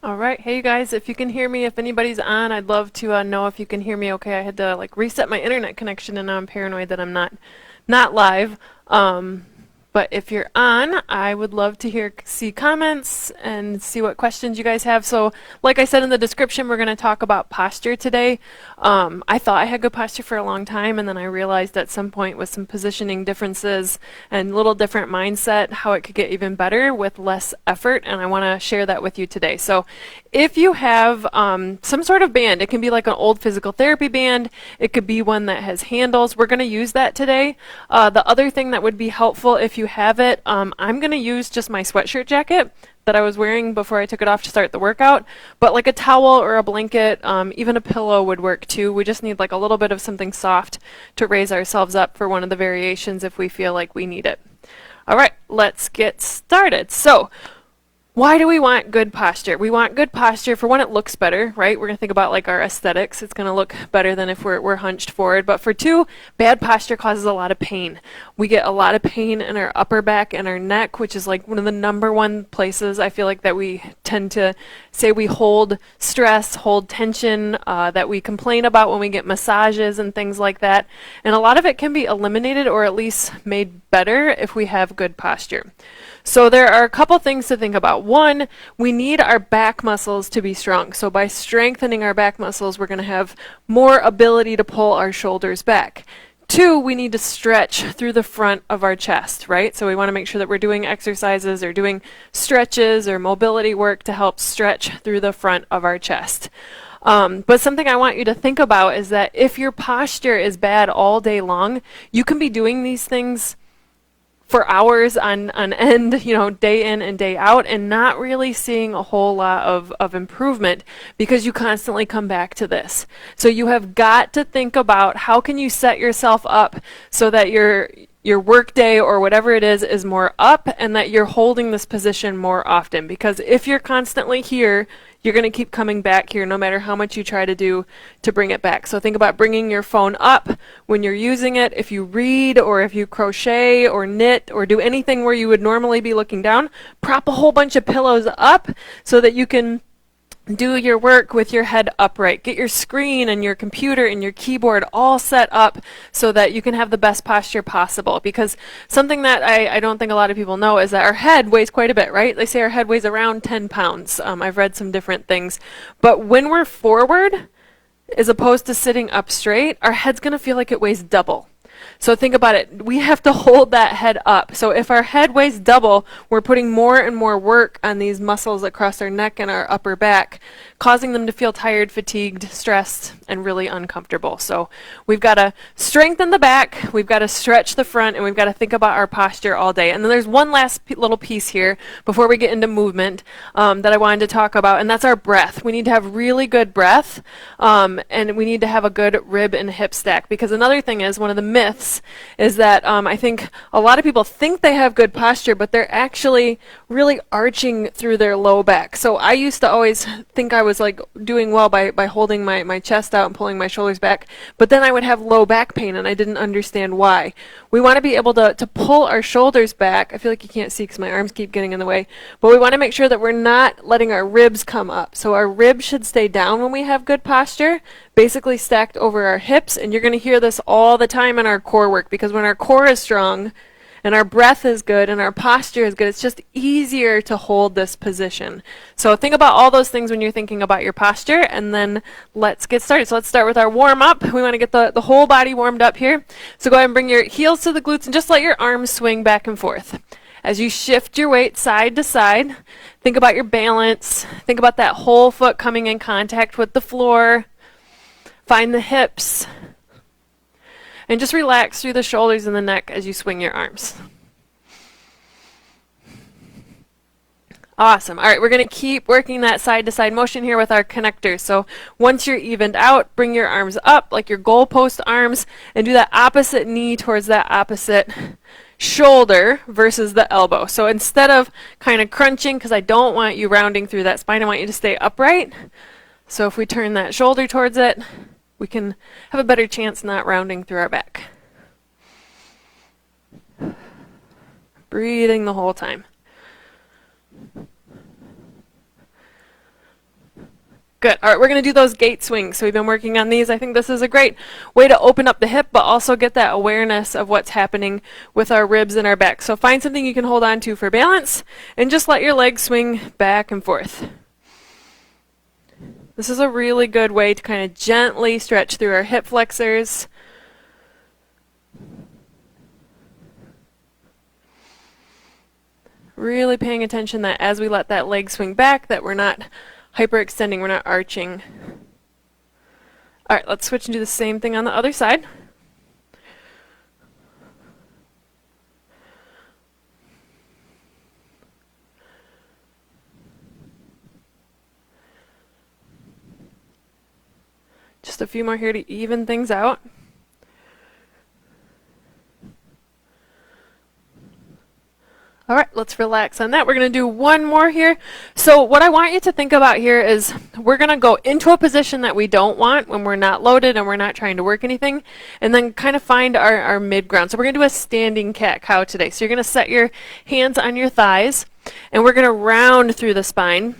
All right. Hey, you guys, if you can hear me, if anybody's on, I'd love to know if you can hear me okay. I had to reset my internet connection and now I'm paranoid that I'm not live. Um, but if you're on, I would love to see comments and see what questions you guys have. So, like I said in the description, we're going to talk about posture today. I thought I had good posture for a long time, and then I realized at some point with some positioning differences and little different mindset, how it could get even better with less effort, and I want to share that with you today. So, if you have some sort of band, it can be like an old physical therapy band, it could be one that has handles. We're going to use that today. The other thing that would be helpful if you have it, I'm going to use just my sweatshirt jacket that I was wearing before I took it off to start the workout, but like a towel or a blanket, even a pillow would work too. We just need like a little bit of something soft to raise ourselves up for one of the variations if we feel like we need it. All right, let's get started. So, why do we want good posture? We want good posture for when it looks better, right? We're going to think about like our aesthetics. It's going to look better than if we're hunched forward. But for two, bad posture causes a lot of pain. We get a lot of pain in our upper back and our neck, which is like one of the number one places I feel like that we tend to say we hold stress, hold tension, that we complain about when we get massages and things like that. And a lot of it can be eliminated or at least made better if we have good posture. So there are a couple things to think about. One, we need our back muscles to be strong. So by strengthening our back muscles, we're going to have more ability to pull our shoulders back. Two, we need to stretch through the front of our chest, right? So we want to make sure that we're doing exercises or doing stretches or mobility work to help stretch through the front of our chest. But something I want you to think about is that if your posture is bad all day long, you can be doing these things for hours on end, day in and day out, and not really seeing a whole lot of improvement because you constantly come back to this. So you have got to think about how can you set yourself up so that your work day or whatever it is more up and that you're holding this position more often. Because if you're constantly here, you're going to keep coming back here no matter how much you try to do to bring it back. So think about bringing your phone up when you're using it. If you read or if you crochet or knit or do anything where you would normally be looking down, prop a whole bunch of pillows up so that you can do your work with your head upright. Get your screen and your computer and your keyboard all set up so that you can have the best posture possible. Because something that I don't think a lot of people know is that our head weighs quite a bit, right? They say our head weighs around 10 pounds. I've read some different things. But when we're forward, as opposed to sitting up straight, our head's going to feel like it weighs double. So think about it. We have to hold that head up. So if our head weighs double, we're putting more and more work on these muscles across our neck and our upper back, causing them to feel tired, fatigued, stressed, and really uncomfortable. So we've got to strengthen the back, we've got to stretch the front, and we've got to think about our posture all day. And then there's one last little piece here before we get into movement that I wanted to talk about, and that's our breath. We need to have really good breath, and we need to have a good rib and hip stack. Because another thing is, one of the myths is that I think a lot of people think they have good posture, but they're actually really arching through their low back. So I used to always think I was like doing well by holding my chest out and pulling my shoulders back, but then I would have low back pain and I didn't understand why. We want to be able to pull our shoulders back. I feel like you can't see because my arms keep getting in the way, but we want to make sure that we're not letting our ribs come up. So our ribs should stay down when we have good posture, basically stacked over our hips, and you're going to hear this all the time in our core work, because when our core is strong and our breath is good and our posture is good, it's just easier to hold this position. So think about all those things when you're thinking about your posture, and then let's get started. So let's start with our warm up. We want to get the whole body warmed up here. So go ahead and bring your heels to the glutes and just let your arms swing back and forth. As you shift your weight side to side, think about your balance. Think about that whole foot coming in contact with the floor. Find the hips. And just relax through the shoulders and the neck as you swing your arms. Awesome. All right, we're going to keep working that side-to-side motion here with our connectors. So once you're evened out, bring your arms up like your goalpost arms and do that opposite knee towards that opposite shoulder versus the elbow. So instead of kind of crunching, because I don't want you rounding through that spine, I want you to stay upright. So if we turn that shoulder towards it, we can have a better chance not rounding through our back. Breathing the whole time. Good. All right, we're going to do those gate swings. So we've been working on these. I think this is a great way to open up the hip, but also get that awareness of what's happening with our ribs and our back. So find something you can hold on to for balance, and just let your legs swing back and forth. This is a really good way to kind of gently stretch through our hip flexors. Really paying attention that as we let that leg swing back, that we're not hyperextending, we're not arching. All right, let's switch and do the same thing on the other side. Just a few more here to even things out. All right, let's relax on that. We're going to do one more here. So what I want you to think about here is we're going to go into a position that we don't want when we're not loaded and we're not trying to work anything, and then kind of find our mid-ground. So we're going to do a standing cat-cow today. So you're going to set your hands on your thighs, and we're going to round through the spine,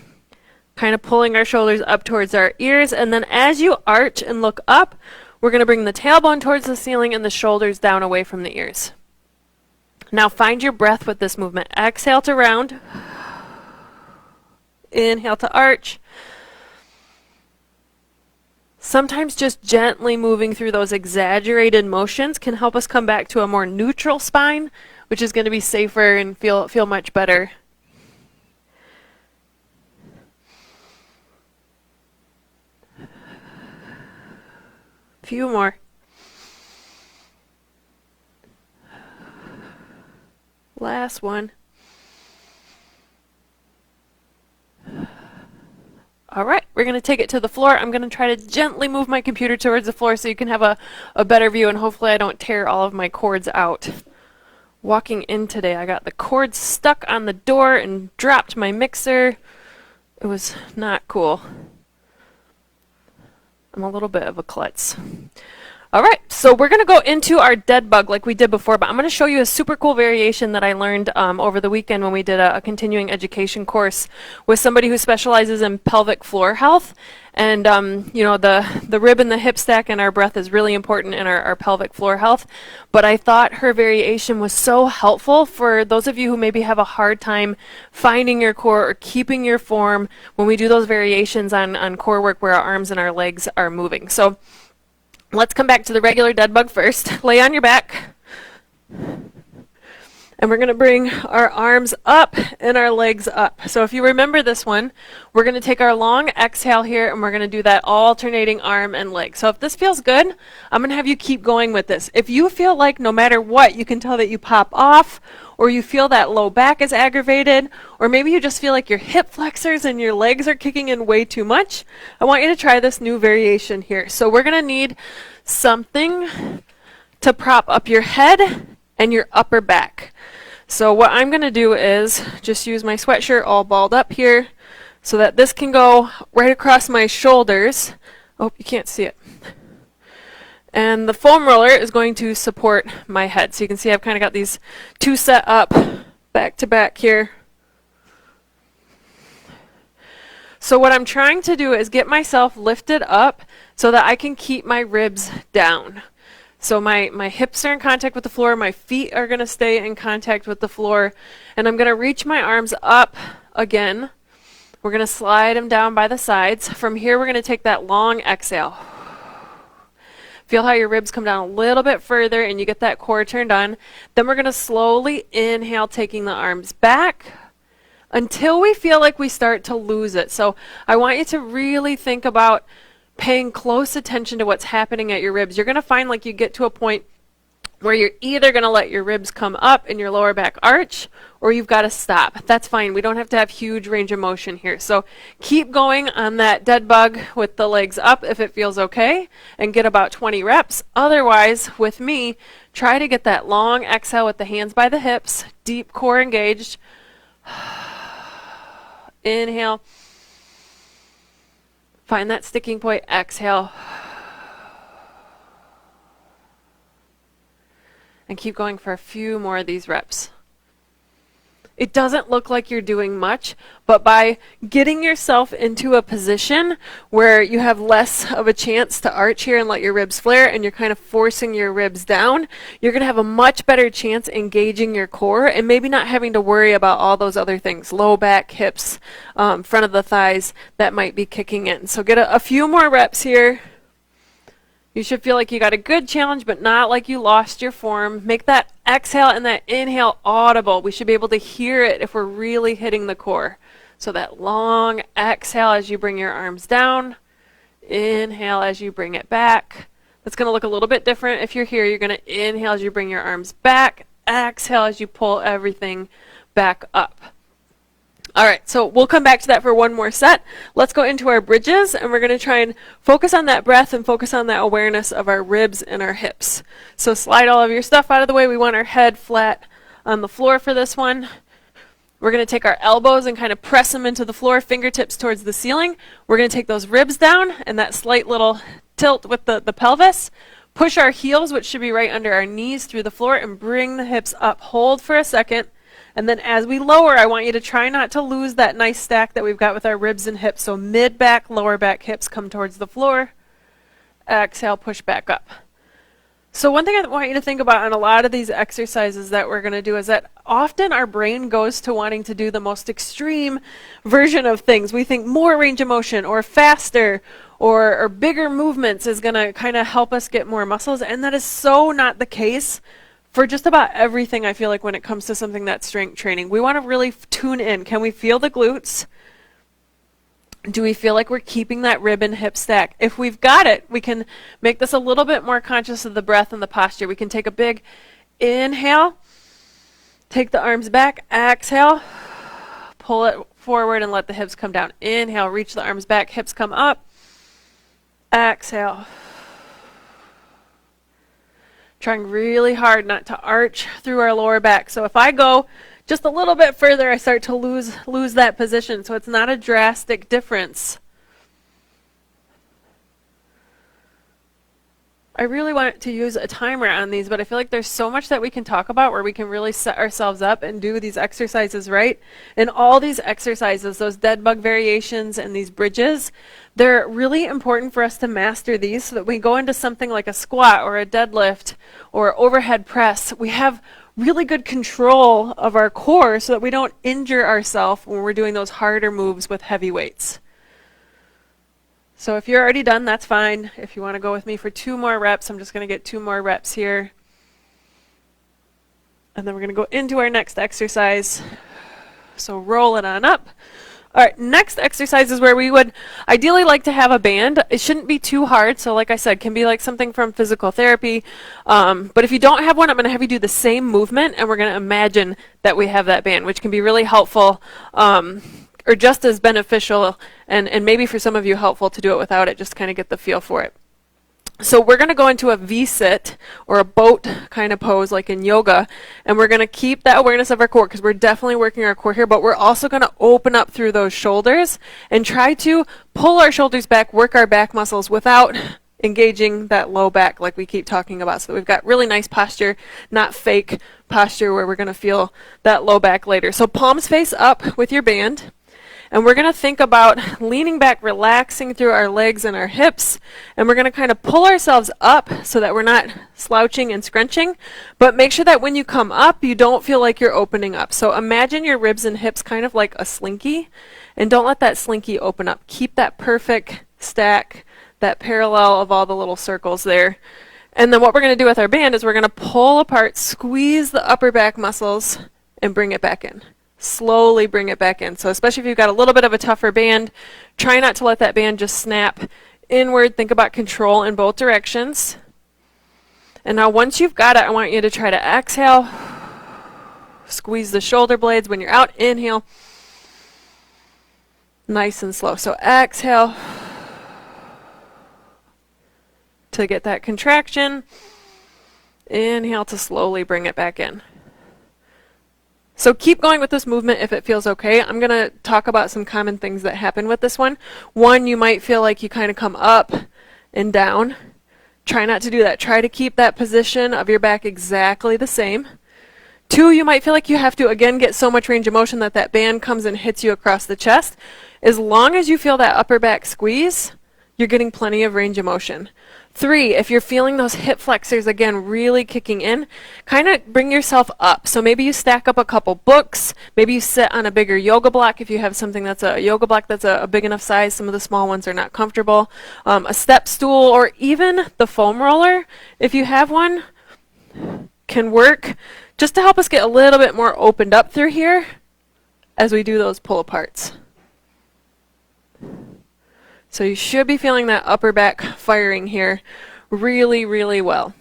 kind of pulling our shoulders up towards our ears, and then as you arch and look up, we're going to bring the tailbone towards the ceiling and the shoulders down away from the ears. Now find your breath with this movement. Exhale to round. Inhale to arch. Sometimes just gently moving through those exaggerated motions can help us come back to a more neutral spine, which is going to be safer and feel much better. Few more. Last one. All right, we're going to take it to the floor. I'm going to try to gently move my computer towards the floor so you can have a better view, and hopefully I don't tear all of my cords out. Walking in today, I got the cords stuck on the door and dropped my mixer. It was not cool. I'm a little bit of a klutz. All right, so we're going to go into our dead bug like we did before, but I'm going to show you a super cool variation that I learned over the weekend when we did a continuing education course with somebody who specializes in pelvic floor health. And, you know, the rib and the hip stack and our breath is really important in our pelvic floor health. But I thought her variation was so helpful for those of you who maybe have a hard time finding your core or keeping your form when we do those variations on core work where our arms and our legs are moving. So let's come back to the regular dead bug first. Lay on your back. And we're going to bring our arms up and our legs up. So if you remember this one, we're going to take our long exhale here and we're going to do that alternating arm and leg. So if this feels good, I'm going to have you keep going with this. If you feel like no matter what, you can tell that you pop off, or you feel that low back is aggravated, or maybe you just feel like your hip flexors and your legs are kicking in way too much, I want you to try this new variation here. So we're going to need something to prop up your head and your upper back. So what I'm going to do is just use my sweatshirt all balled up here so that this can go right across my shoulders. Oh, you can't see it. And the foam roller is going to support my head. So you can see I've kind of got these two set up back to back here. So what I'm trying to do is get myself lifted up so that I can keep my ribs down. So my hips are in contact with the floor, my feet are going to stay in contact with the floor, and I'm going to reach my arms up again. We're going to slide them down by the sides. From here, we're going to take that long exhale. Feel how your ribs come down a little bit further and you get that core turned on. Then we're going to slowly inhale, taking the arms back until we feel like we start to lose it. So I want you to really think about paying close attention to what's happening at your ribs. You're going to find like you get to a point where you're either going to let your ribs come up and your lower back arch, or you've got to stop. That's fine. We don't have to have huge range of motion here. So keep going on that dead bug with the legs up if it feels okay, and get about 20 reps. Otherwise, with me, try to get that long exhale with the hands by the hips, deep core engaged. Inhale. Find that sticking point, exhale. And keep going for a few more of these reps. it doesn't look like you're doing much, but by getting yourself into a position where you have less of a chance to arch here and let your ribs flare, and you're kind of forcing your ribs down, you're going to have a much better chance engaging your core and maybe not having to worry about all those other things, low back, hips, front of the thighs that might be kicking in. So get a few more reps here. You should feel like you got a good challenge, but not like you lost your form. Make that exhale and that inhale audible. We should be able to hear it if we're really hitting the core. So that long exhale as you bring your arms down. Inhale as you bring it back. That's going to look a little bit different. If you're here, you're going to inhale as you bring your arms back. Exhale as you pull everything back up. All right, so we'll come back to that for one more set. Let's go into our bridges, and we're going to try and focus on that breath and focus on that awareness of our ribs and our hips. So slide all of your stuff out of the way. We want our head flat on the floor for this one. We're going to take our elbows and kind of press them into the floor, fingertips towards the ceiling. We're going to take those ribs down and that slight little tilt with the pelvis. Push our heels, which should be right under our knees, through the floor, and bring the hips up. Hold for a second. And then as we lower, I want you to try not to lose that nice stack that we've got with our ribs and hips. So mid back, lower back, hips come towards the floor. Exhale, push back up. So one thing I want you to think about on a lot of these exercises that we're going to do is that often our brain goes to wanting to do the most extreme version of things. We think more range of motion or faster or bigger movements is going to kind of help us get more muscles. And that is so not the case for just about everything, I feel like, when it comes to something that's strength training. We want to really tune in. Can we feel the glutes? Do we feel like we're keeping that rib and hip stack? If we've got it, we can make this a little bit more conscious of the breath and the posture. We can take a big inhale, take the arms back, exhale, pull it forward and let the hips come down. Inhale, reach the arms back, hips come up, exhale. Trying really hard not to arch through our lower back. So if I go just a little bit further, I start to lose that position. So it's not a drastic difference. I really want to use a timer on these, but I feel like there's so much that we can talk about where we can really set ourselves up and do these exercises right. And all these exercises, those dead bug variations and these bridges, they're really important for us to master these so that we go into something like a squat or a deadlift or overhead press. We have really good control of our core so that we don't injure ourselves when we're doing those harder moves with heavy weights. So if you're already done, that's fine. If you want to go with me for 2 more reps, I'm just going to get 2 more reps here. And then we're going to go into our next exercise. So roll it on up. All right, next exercise is where we would ideally like to have a band. It shouldn't be too hard. So like I said, can be like something from physical therapy. But if you don't have one, I'm going to have you do the same movement, and we're going to imagine that we have that band, which can be really helpful. Or just as beneficial, and maybe for some of you helpful to do it without it, just kind of get the feel for it. So we're going to go into a V-sit or a boat kind of pose like in yoga, and we're going to keep that awareness of our core because we're definitely working our core here, but we're also going to open up through those shoulders and try to pull our shoulders back, work our back muscles without engaging that low back like we keep talking about, so that we've got really nice posture, not fake posture where we're going to feel that low back later. So palms face up with your band. And we're going to think about leaning back, relaxing through our legs and our hips. And we're going to kind of pull ourselves up so that we're not slouching and scrunching. But make sure that when you come up, you don't feel like you're opening up. So imagine your ribs and hips kind of like a slinky. And don't let that slinky open up. Keep that perfect stack, that parallel of all the little circles there. And then what we're going to do with our band is we're going to pull apart, squeeze the upper back muscles, and bring it back in. Slowly bring it back in. So especially if you've got a little bit of a tougher band, try not to let that band just snap inward. Think about control in both directions. And now once you've got it, I want you to try to exhale. Squeeze the shoulder blades. When you're out, inhale. Nice and slow. So exhale to get that contraction. Inhale to slowly bring it back in. So keep going with this movement if it feels okay. I'm going to talk about some common things that happen with this one. One, you might feel like you kind of come up and down. Try not to do that. Try to keep that position of your back exactly the same. 2, you might feel like you have to, again, get so much range of motion that that band comes and hits you across the chest. As long as you feel that upper back squeeze, you're getting plenty of range of motion. 3, if you're feeling those hip flexors, again, really kicking in, kind of bring yourself up. So maybe you stack up a couple books. Maybe you sit on a bigger yoga block if you have something that's a yoga block that's a big enough size. Some of the small ones are not comfortable. A step stool or even the foam roller, if you have one, can work just to help us get a little bit more opened up through here as we do those pull aparts. So you should be feeling that upper back firing here really, really well.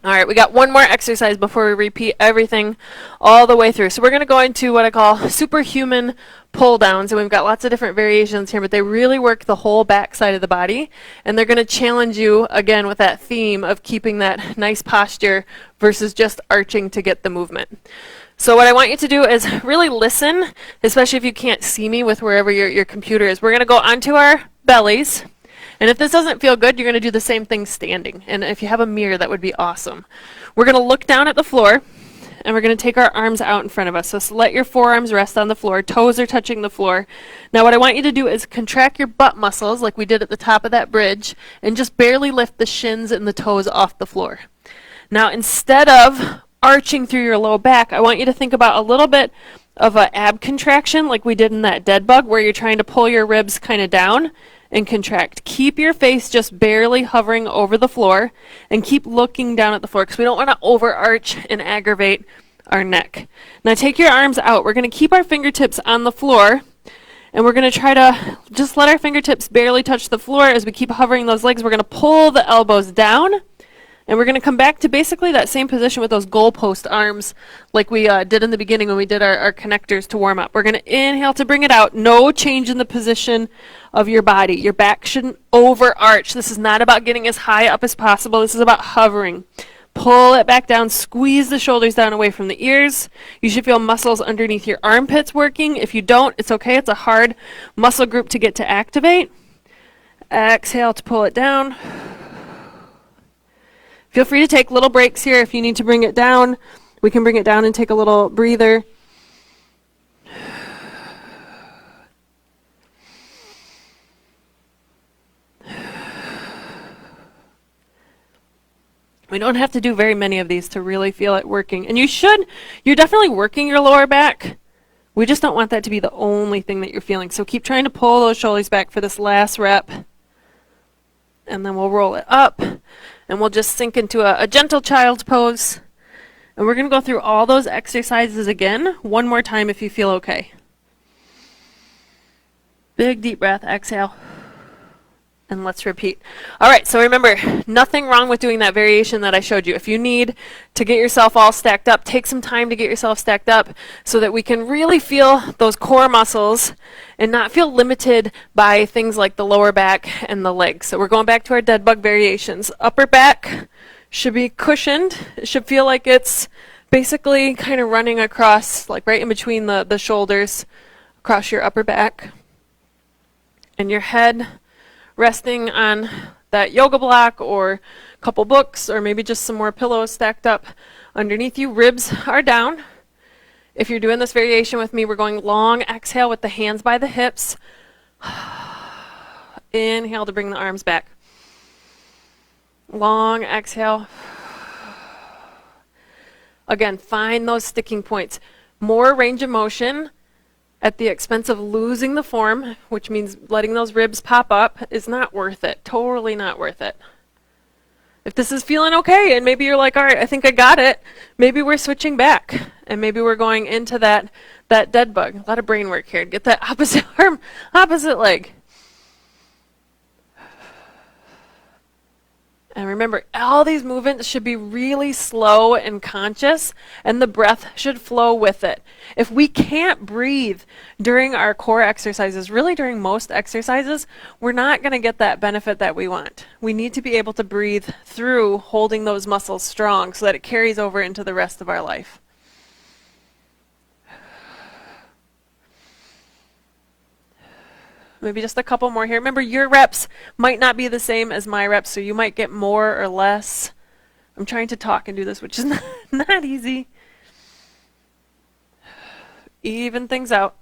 All right, we got one more exercise before we repeat everything all the way through. So we're going to go into what I call superhuman pull downs, and we've got lots of different variations here, but they really work the whole back side of the body, and they're going to challenge you again with that theme of keeping that nice posture versus just arching to get the movement. So what I want you to do is really listen, especially if you can't see me with wherever your computer is. We're going to go onto our bellies. And if this doesn't feel good, you're going to do the same thing standing. And if you have a mirror, that would be awesome. We're going to look down at the floor, and we're going to take our arms out in front of us. So let your forearms rest on the floor. Toes are touching the floor. Now what I want you to do is contract your butt muscles like we did at the top of that bridge, and just barely lift the shins and the toes off the floor. Now instead of arching through your low back, I want you to think about a little bit of an ab contraction like we did in that dead bug, where you're trying to pull your ribs kind of down and contract. Keep your face just barely hovering over the floor and keep looking down at the floor because we don't want to overarch and aggravate our neck. Now take your arms out. We're going to keep our fingertips on the floor, and we're going to try to just let our fingertips barely touch the floor as we keep hovering those legs. We're going to pull the elbows down, and we're going to come back to basically that same position with those goalpost arms like we did in the beginning when we did our connectors to warm up. We're going to inhale to bring it out. No change in the position of your body. Your back shouldn't overarch. This is not about getting as high up as possible. This is about hovering. Pull it back down. Squeeze the shoulders down away from the ears. You should feel muscles underneath your armpits working. If you don't, it's okay. It's a hard muscle group to get to activate. Exhale to pull it down. Feel free to take little breaks here if you need to bring it down. We can bring it down and take a little breather. We don't have to do very many of these to really feel it working. And you're definitely working your lower back. We just don't want that to be the only thing that you're feeling. So keep trying to pull those shoulders back for this last rep. And then we'll roll it up. And we'll just sink into a gentle child's pose. And we're going to go through all those exercises again, one more time if you feel okay. Big deep breath, exhale. And let's repeat. All right, so remember, nothing wrong with doing that variation that I showed you. If you need to get yourself all stacked up, take some time to get yourself stacked up so that we can really feel those core muscles and not feel limited by things like the lower back and the legs. So we're going back to our dead bug variations. Upper back should be cushioned. It should feel like it's basically kind of running across, like right in between the shoulders, across your upper back. And your head resting on that yoga block or a couple books or maybe just some more pillows stacked up underneath you. Ribs are down. If you're doing this variation with me, we're going long exhale with the hands by the hips. Inhale to bring the arms back. Long exhale. Again, find those sticking points. More range of motion at the expense of losing the form, which means letting those ribs pop up, is not worth it. Totally not worth it. If this is feeling okay, and maybe you're like, all right, I think I got it, maybe we're switching back, and maybe we're going into that dead bug. A lot of brain work here. Get that opposite arm, opposite leg. And remember, all these movements should be really slow and conscious, and the breath should flow with it. If we can't breathe during our core exercises, really during most exercises, we're not going to get that benefit that we want. We need to be able to breathe through holding those muscles strong so that it carries over into the rest of our life. Maybe just a couple more here. Remember, your reps might not be the same as my reps, so you might get more or less. I'm trying to talk and do this, which is not easy. even things out.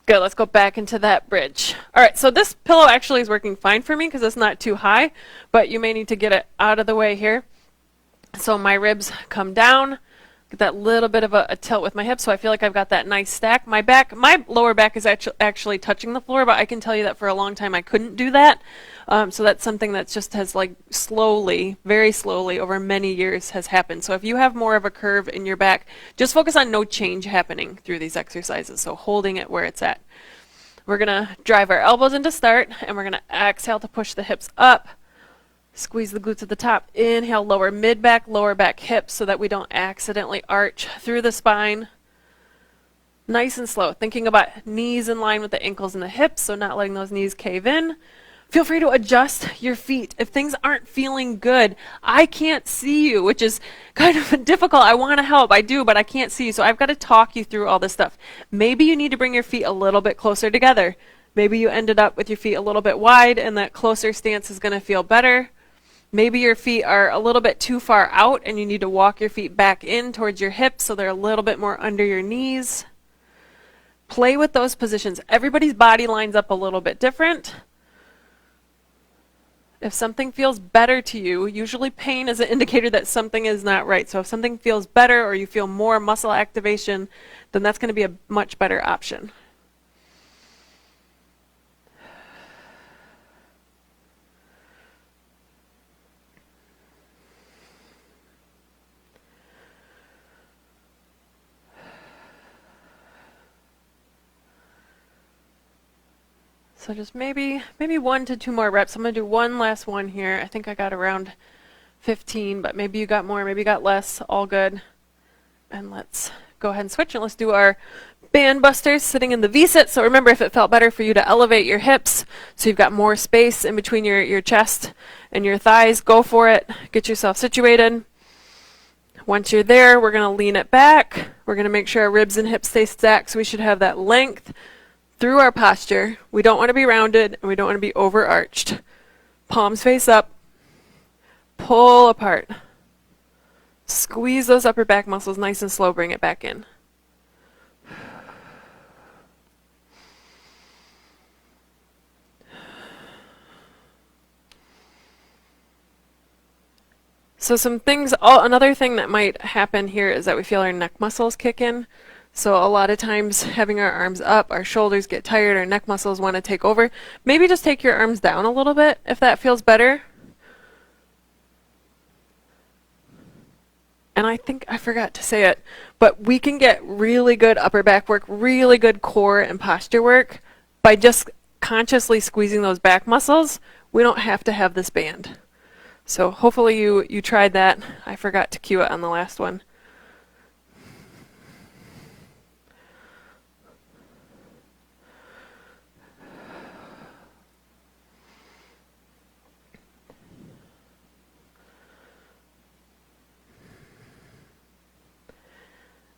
Good, let's go back into that bridge. All right, so this pillow actually is working fine for me because it's not too high, but you may need to get it out of the way here. So my ribs come down, get that little bit of a tilt with my hips, so I feel like I've got that nice stack. My lower back is actually touching the floor, but I can tell you that for a long time I couldn't do that. So that's something that just has like slowly, very slowly over many years has happened. So if you have more of a curve in your back, just focus on no change happening through these exercises. So holding it where it's at. We're gonna drive our elbows into start, and we're gonna exhale to push the hips up. Squeeze the glutes at the top. Inhale, lower mid-back, lower back hips so that we don't accidentally arch through the spine. Nice and slow. Thinking about knees in line with the ankles and the hips, so not letting those knees cave in. Feel free to adjust your feet. If things aren't feeling good, I can't see you, which is kind of difficult. I want to help. I do, but I can't see you. So I've got to talk you through all this stuff. Maybe you need to bring your feet a little bit closer together. Maybe you ended up with your feet a little bit wide, and that closer stance is going to feel better. Maybe your feet are a little bit too far out, and you need to walk your feet back in towards your hips so they're a little bit more under your knees. Play with those positions. Everybody's body lines up a little bit different. If something feels better to you, usually pain is an indicator that something is not right. So if something feels better or you feel more muscle activation, then that's going to be a much better option. So just maybe 1 to 2 more reps. I'm going to do one last one here. I think I got around 15, but maybe you got more, maybe you got less. All good. And let's go ahead and switch, and let's do our band busters sitting in the V-sit. So remember, if it felt better for you to elevate your hips so you've got more space in between your chest and your thighs, go for it. Get yourself situated. Once you're there, we're going to lean it back. We're going to make sure our ribs and hips stay stacked, so we should have that length through our posture. We don't want to be rounded, and we don't want to be overarched. Palms face up. Pull apart. Squeeze those upper back muscles nice and slow. Bring it back in. So some things, another thing that might happen here is that we feel our neck muscles kick in. So a lot of times having our arms up, our shoulders get tired, our neck muscles want to take over. Maybe just take your arms down a little bit if that feels better. And I think I forgot to say it, but we can get really good upper back work, really good core and posture work by just consciously squeezing those back muscles. We don't have to have this band. So hopefully you tried that. I forgot to cue it on the last one.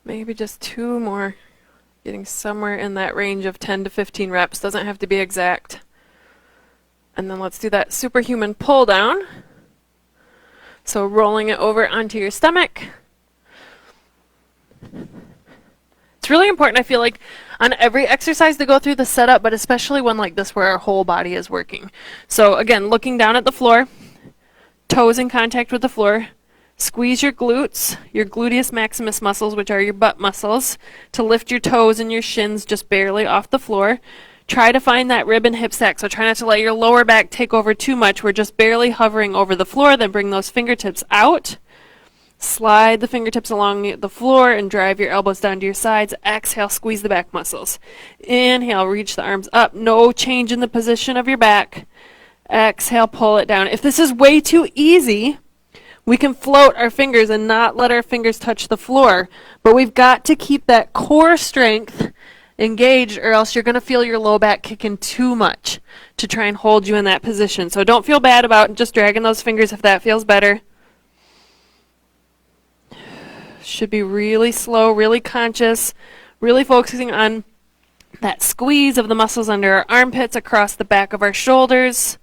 Maybe just 2 more, getting somewhere in that range of 10 to 15 reps. Doesn't have to be exact. And then let's do that superhuman pull down. So rolling it over onto your stomach. It's really important, I feel like, on every exercise to go through the setup, but especially one like this where our whole body is working. So again, looking down at the floor, toes in contact with the floor. Squeeze your glutes, your gluteus maximus muscles, which are your butt muscles, to lift your toes and your shins just barely off the floor. Try to find that rib and hip stack, so try not to let your lower back take over too much. We're just barely hovering over the floor, then bring those fingertips out. Slide the fingertips along the floor and drive your elbows down to your sides. Exhale, squeeze the back muscles. Inhale, reach the arms up. No change in the position of your back. Exhale, pull it down. If this is way too easy, we can float our fingers and not let our fingers touch the floor. But we've got to keep that core strength engaged, or else you're going to feel your low back kicking too much to try and hold you in that position. So don't feel bad about just dragging those fingers if that feels better. Should be really slow, really conscious, really focusing on that squeeze of the muscles under our armpits across the back of our shoulders.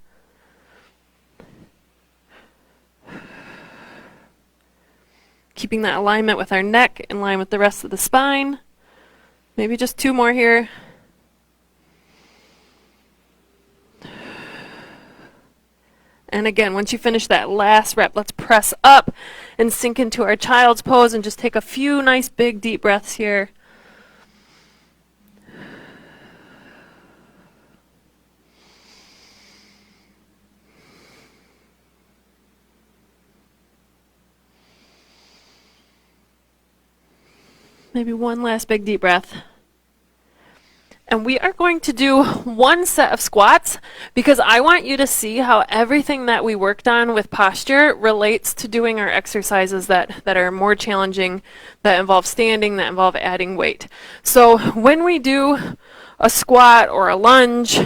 Keeping that alignment with our neck in line with the rest of the spine. Maybe just 2 more here. And again, once you finish that last rep, let's press up and sink into our child's pose and just take a few nice big deep breaths here. Maybe one last big deep breath. And we are going to do 1 set of squats because I want you to see how everything that we worked on with posture relates to doing our exercises that are more challenging, that involve standing, that involve adding weight. So when we do a squat or a lunge,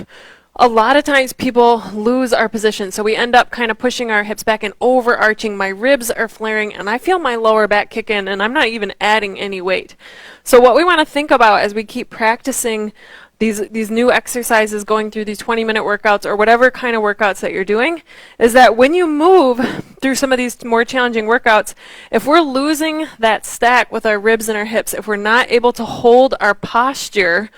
a lot of times people lose our position. So we end up kind of pushing our hips back and overarching. My ribs are flaring and I feel my lower back kick in and I'm not even adding any weight. So what we want to think about as we keep practicing these new exercises, going through these 20-minute workouts or whatever kind of workouts that you're doing, is that when you move through some of these more challenging workouts, if we're losing that stack with our ribs and our hips, if we're not able to hold our posture,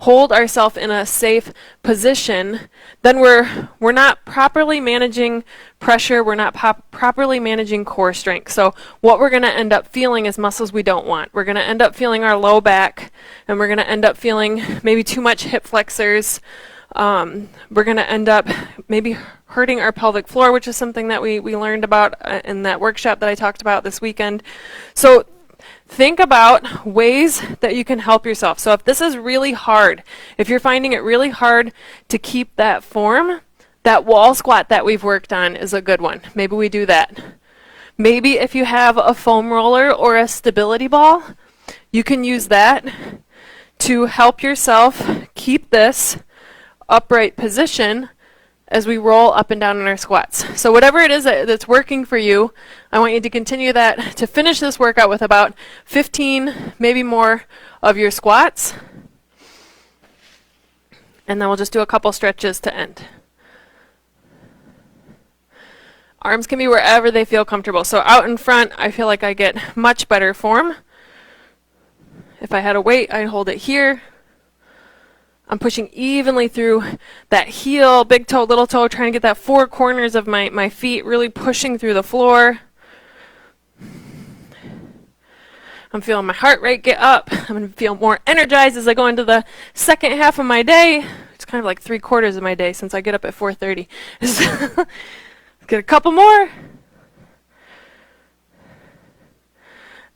hold ourselves in a safe position, then we're not properly managing pressure, we're not properly managing core strength. So what we're going to end up feeling is muscles we don't want. We're going to end up feeling our low back, and we're going to end up feeling maybe too much hip flexors. We're going to end up maybe hurting our pelvic floor, which is something that we learned about in that workshop that I talked about this weekend. So think about ways that you can help yourself. So if this is really hard, if you're finding it really hard to keep that form, that wall squat that we've worked on is a good one. Maybe we do that. Maybe if you have a foam roller or a stability ball, you can use that to help yourself keep this upright position as we roll up and down in our squats. So whatever it is that's working for you, I want you to continue that to finish this workout with about 15, maybe more of your squats. And then we'll just do a couple stretches to end. Arms can be wherever they feel comfortable. So out in front, I feel like I get much better form. If I had a weight, I'd hold it here. I'm pushing evenly through that heel, big toe, little toe, trying to get that 4 corners of my feet really pushing through the floor. I'm feeling my heart rate get up. I'm going to feel more energized as I go into the second half of my day. It's kind of like 3/4 of my day since I get up at 4:30. Get a couple more.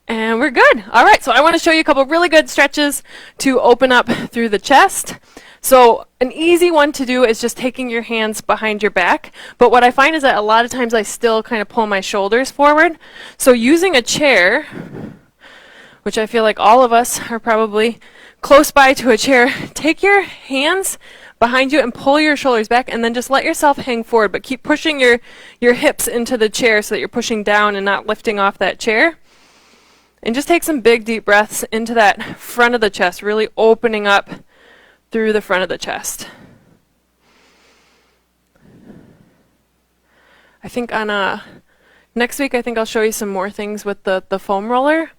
And we're good. All right, so I want to show you a couple really good stretches to open up through the chest. So an easy one to do is just taking your hands behind your back. But what I find is that a lot of times I still kind of pull my shoulders forward. So using a chair, which I feel like all of us are probably close by to a chair, take your hands behind you and pull your shoulders back and then just let yourself hang forward. But keep pushing your hips into the chair so that you're pushing down and not lifting off that chair. And just take some big deep breaths into that front of the chest, really opening up through the front of the chest. I think on next week, I think I'll show you some more things with the foam roller.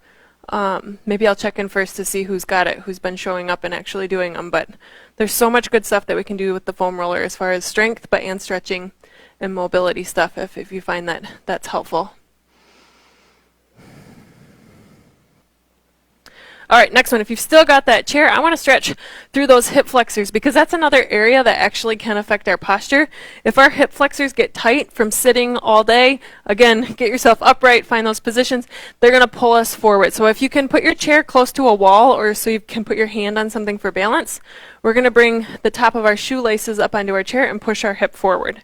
Maybe I'll check in first to see who's got it, who's been showing up and actually doing them. But there's so much good stuff that we can do with the foam roller as far as strength, and stretching and mobility stuff if you find that that's helpful. All right, next one. If you've still got that chair, I want to stretch through those hip flexors because that's another area that actually can affect our posture. If our hip flexors get tight from sitting all day, again, get yourself upright, find those positions, they're going to pull us forward. So if you can put your chair close to a wall or so you can put your hand on something for balance, we're going to bring the top of our shoelaces up onto our chair and push our hip forward.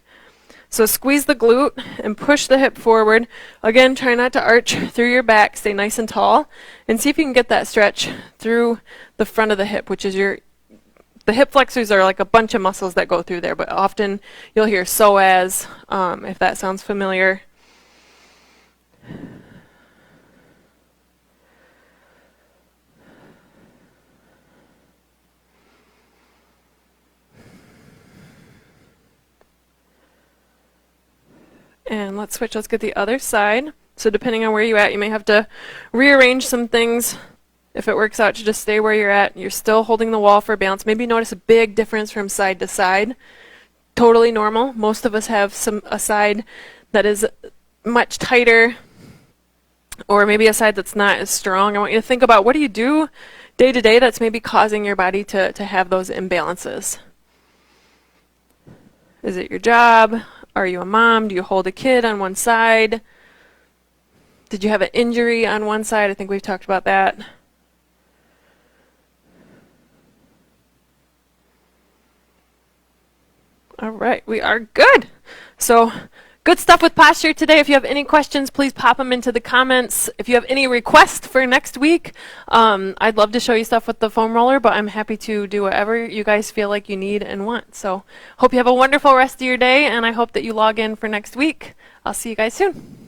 So squeeze the glute and push the hip forward. Again, try not to arch through your back. Stay nice and tall. And see if you can get that stretch through the front of the hip, which is the hip flexors are like a bunch of muscles that go through there, but often you'll hear psoas, if that sounds familiar. And let's switch, let's get the other side. So depending on where you're at, you may have to rearrange some things If it works out to just stay where you're at, you're still holding the wall for balance. Maybe notice a big difference from side to side. Totally normal. Most of us have a side that is much tighter, or maybe a side that's not as strong. I want you to think about, what do you do day to day that's maybe causing your body to have those imbalances? Is it your job? Are you a mom? Do you hold a kid on one side? Did you have an injury on one side? I think we've talked about that. All right, we are good. So, good stuff with posture today. If you have any questions, please pop them into the comments. If you have any requests for next week, I'd love to show you stuff with the foam roller, but I'm happy to do whatever you guys feel like you need and want. So, hope you have a wonderful rest of your day, and I hope that you log in for next week. I'll see you guys soon.